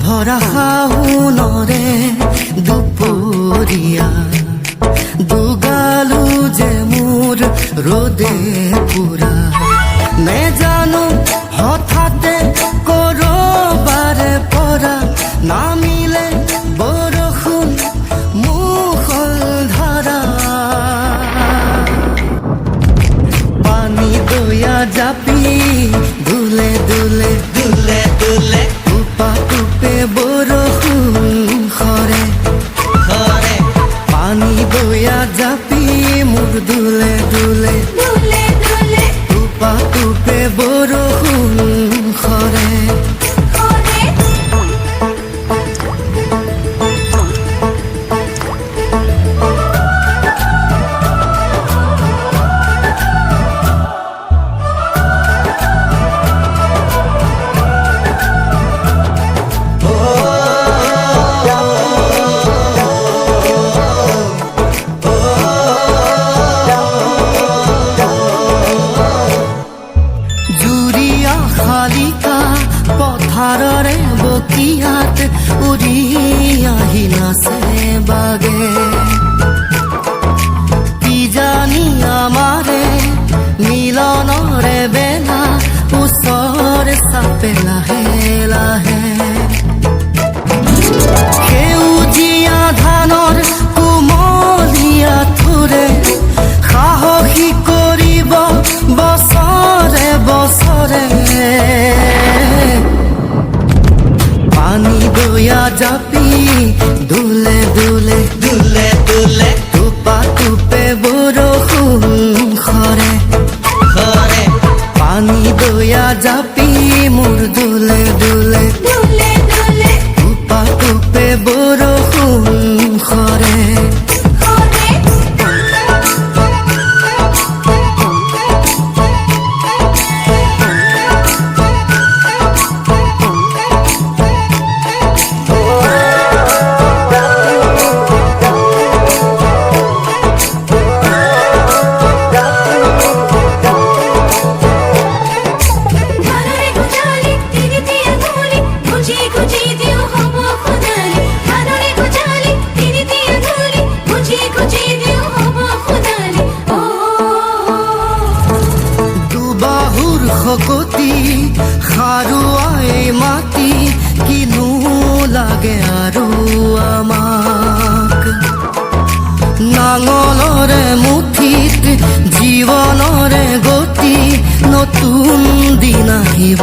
ভৰা শাওনৰে দুপৰীয়া দুগালো যে মোৰ ৰ'দে পুৰা নেজানো হঠাতে কৰবাৰে পৰা নামিলে বৰষুণ মুষলধাৰা পানী দয়া জাপি দুলে দুলে দুলে দুলে টুপে বৰষুণ খৰে খৰে পানী দয়া জাপি মোৰ দুলে দুলে দুলে দুলে টুপে বৰষুণ খৰে শালিকা পথাৰৰে বকিয়াত উৰি আহি নাচে বাগে কি জানি আমাৰে মিলনৰে বেলা ওচৰ চাপে লাহে লাহে সেউজীয়া ধানৰ কোমলীয়া থোৰে সাহসী কৰিব বছৰে বছৰে পানী দয়া জাপি দুলে দুলে দুলে দুলে টুপে বৰষুণ খৰে খৰে পানী দয়া জাপি মোৰ দুলে দুলে দুলে দুলে টুপে বৰষুণ খৰে শকতি সাৰুৱাই মাটি কিনো লাগে আৰু আমাক নাঙলৰে মুঠিত জীৱনৰে গতি নতুন দিন আহিব